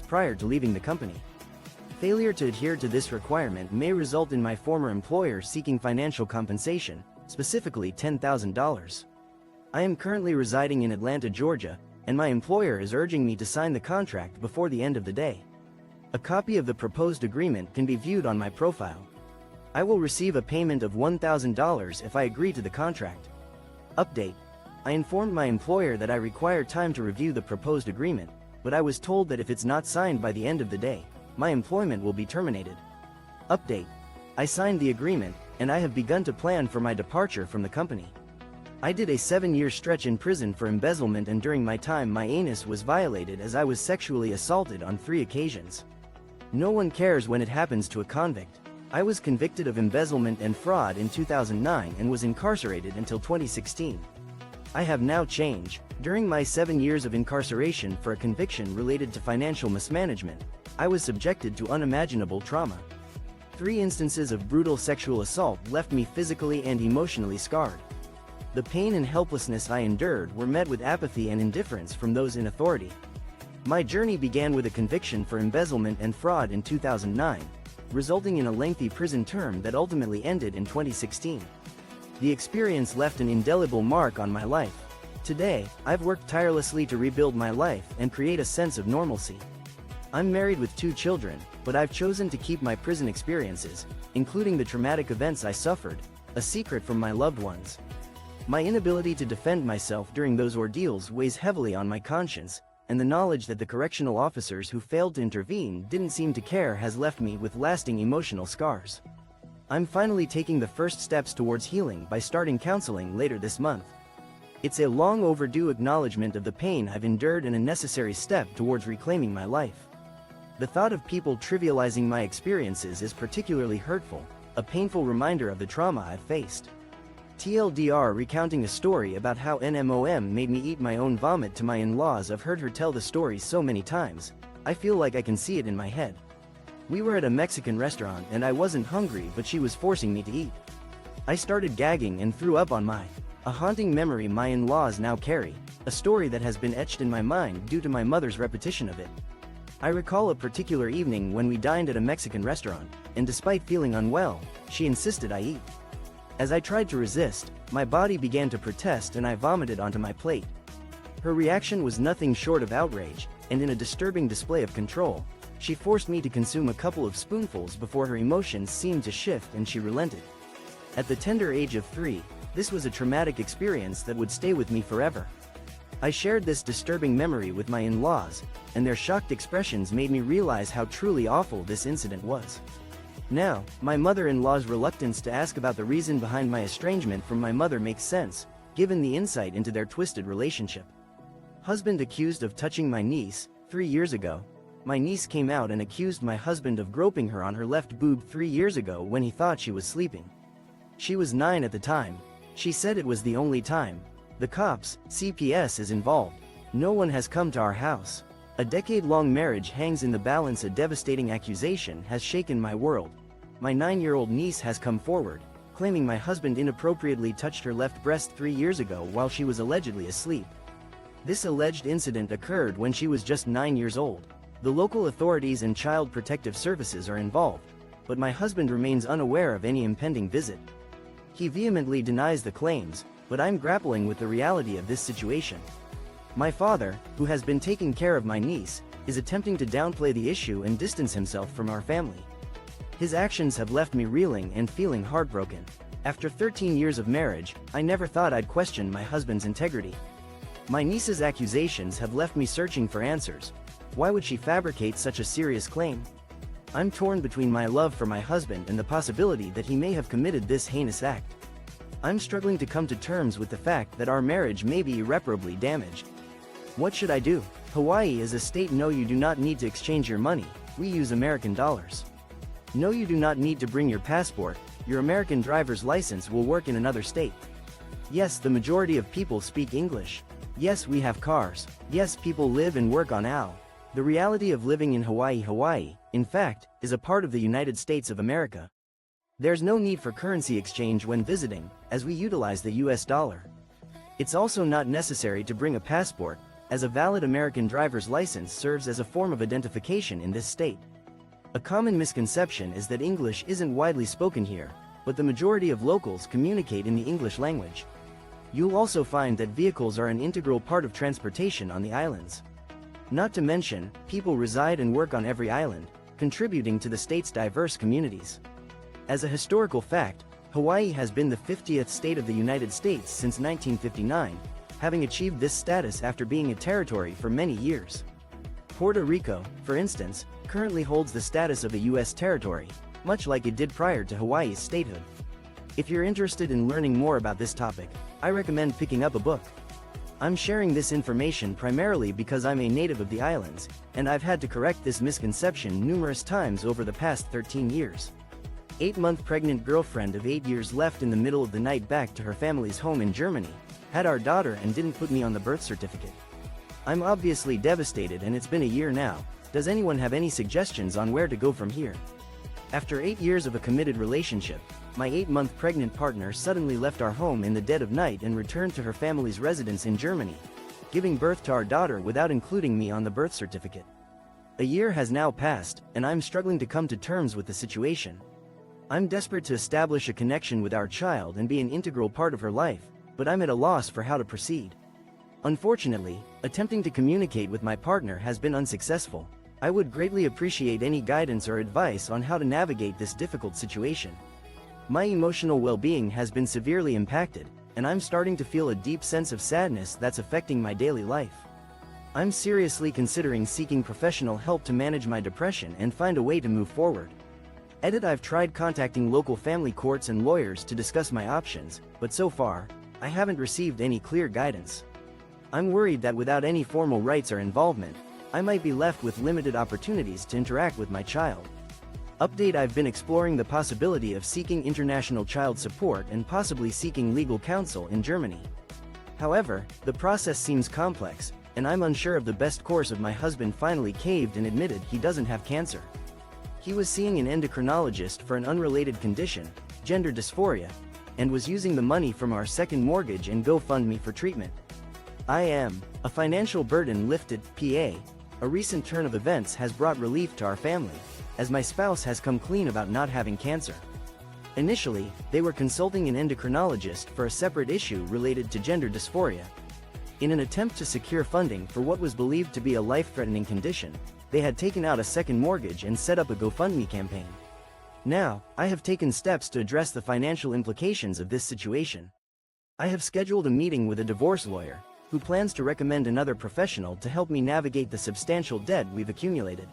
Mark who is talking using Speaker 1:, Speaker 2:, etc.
Speaker 1: prior to leaving the company. Failure to adhere to this requirement may result in my former employer seeking financial compensation, specifically $10,000. I am currently residing in Atlanta, Georgia, and my employer is urging me to sign the contract before the end of the day. A copy of the proposed agreement can be viewed on my profile. I will receive a payment of $1,000 if I agree to the contract. Update. I informed my employer that I require time to review the proposed agreement, but I was told that if it's not signed by the end of the day, my employment will be terminated. Update. I signed the agreement, and I have begun to plan for my departure from the company. I did a 7-year stretch in prison for embezzlement, and during my time my anus was violated as I was sexually assaulted on 3 occasions. No one cares when it happens to a convict. I was convicted of embezzlement and fraud in 2009 and was incarcerated until 2016. I have now changed. During my 7 years of incarceration for a conviction related to financial mismanagement, I was subjected to unimaginable trauma. 3 instances of brutal sexual assault left me physically and emotionally scarred. The pain and helplessness I endured were met with apathy and indifference from those in authority. My journey began with a conviction for embezzlement and fraud in 2009, resulting in a lengthy prison term that ultimately ended in 2016. The experience left an indelible mark on my life. Today, I've worked tirelessly to rebuild my life and create a sense of normalcy. I'm married with 2 children, but I've chosen to keep my prison experiences, including the traumatic events I suffered, a secret from my loved ones. My inability to defend myself during those ordeals weighs heavily on my conscience, and the knowledge that the correctional officers who failed to intervene didn't seem to care has left me with lasting emotional scars. I'm finally taking the first steps towards healing by starting counseling later this month. It's a long overdue acknowledgement of the pain I've endured and a necessary step towards reclaiming my life. The thought of people trivializing my experiences is particularly hurtful, a painful reminder of the trauma I've faced. TLDR, recounting a story about how NMOM made me eat my own vomit to my in-laws. I've heard her tell the story so many times, I feel like I can see it in my head. We were at a Mexican restaurant and I wasn't hungry, but she was forcing me to eat. I started gagging and threw up on a haunting memory my in-laws now carry, a story that has been etched in my mind due to my mother's repetition of it. I recall a particular evening when we dined at a Mexican restaurant, and despite feeling unwell, she insisted I eat. As I tried to resist, my body began to protest and I vomited onto my plate. Her reaction was nothing short of outrage, and in a disturbing display of control, she forced me to consume a couple of spoonfuls before her emotions seemed to shift and she relented. At the tender age of 3, this was a traumatic experience that would stay with me forever. I shared this disturbing memory with my in-laws, and their shocked expressions made me realize how truly awful this incident was. Now, my mother-in-law's reluctance to ask about the reason behind my estrangement from my mother makes sense, given the insight into their twisted relationship. Husband accused of touching my niece. 3 years ago, my niece came out and accused my husband of groping her on her left boob 3 years ago when he thought she was sleeping. She was 9 at the time. She said it was the only time. The cops, CPS, is involved. No one has come to our house. A decade-long marriage hangs in the balance. A devastating accusation has shaken my world. My 9-year-old niece has come forward, claiming my husband inappropriately touched her left breast 3 years ago while she was allegedly asleep. This alleged incident occurred when she was just 9 years old. The local authorities and Child Protective Services are involved, but my husband remains unaware of any impending visit. He vehemently denies the claims, but I'm grappling with the reality of this situation. My father, who has been taking care of my niece, is attempting to downplay the issue and distance himself from our family. His actions have left me reeling and feeling heartbroken. After 13 years of marriage, I never thought I'd question my husband's integrity. My niece's accusations have left me searching for answers. Why would she fabricate such a serious claim? I'm torn between my love for my husband and the possibility that he may have committed this heinous act. I'm struggling to come to terms with the fact that our marriage may be irreparably damaged. What should I do? Hawaii is a state. No, you do not need to exchange your money. We use American dollars. No, you do not need to bring your passport. Your American driver's license will work in another state. Yes, the majority of people speak English. Yes, we have cars. Yes, people live and work on OW. The reality of living in Hawaii, in fact, is a part of the United States of America. There's no need for currency exchange when visiting, as we utilize the US dollar. It's also not necessary to bring a passport, as a valid American driver's license serves as a form of identification in this state. A common misconception is that English isn't widely spoken here, but the majority of locals communicate in the English language. You'll also find that vehicles are an integral part of transportation on the islands. Not to mention, people reside and work on every island, contributing to the state's diverse communities. As a historical fact, Hawaii has been the 50th state of the United States since 1959, having achieved this status after being a territory for many years. Puerto Rico, for instance, currently holds the status of a U.S. territory, much like it did prior to Hawaii's statehood. If you're interested in learning more about this topic, I recommend picking up a book. I'm sharing this information primarily because I'm a native of the islands, and I've had to correct this misconception numerous times over the past 13 years. 8-month pregnant girlfriend of 8 years left in the middle of the night back to her family's home in Germany, had our daughter and didn't put me on the birth certificate. I'm obviously devastated and it's been a year now. Does anyone have any suggestions on where to go from here? After 8 years of a committed relationship, my 8-month pregnant partner suddenly left our home in the dead of night and returned to her family's residence in Germany, giving birth to our daughter without including me on the birth certificate. A year has now passed, and I'm struggling to come to terms with the situation. I'm desperate to establish a connection with our child and be an integral part of her life, but I'm at a loss for how to proceed. Unfortunately, attempting to communicate with my partner has been unsuccessful. I would greatly appreciate any guidance or advice on how to navigate this difficult situation. My emotional well-being has been severely impacted, and I'm starting to feel a deep sense of sadness that's affecting my daily life. I'm seriously considering seeking professional help to manage my depression and find a way to move forward. I've tried contacting local family courts and lawyers to discuss my options, but so far, I haven't received any clear guidance. I'm worried that without any formal rights or involvement, I might be left with limited opportunities to interact with my child. I've been exploring the possibility of seeking international child support and possibly seeking legal counsel in Germany. However, the process seems complex, and I'm unsure of the best course. My husband finally caved and admitted he doesn't have cancer. He was seeing an endocrinologist for an unrelated condition, gender dysphoria, and was using the money from our second mortgage and GoFundMe for treatment. I am a financial burden lifted. A recent turn of events has brought relief to our family, as my spouse has come clean about not having cancer. Initially, they were consulting an endocrinologist for a separate issue related to gender dysphoria. In an attempt to secure funding for what was believed to be a life-threatening condition, they had taken out a second mortgage and set up a GoFundMe campaign. Now, I have taken steps to address the financial implications of this situation. I have scheduled a meeting with a divorce lawyer, who plans to recommend another professional to help me navigate the substantial debt we've accumulated.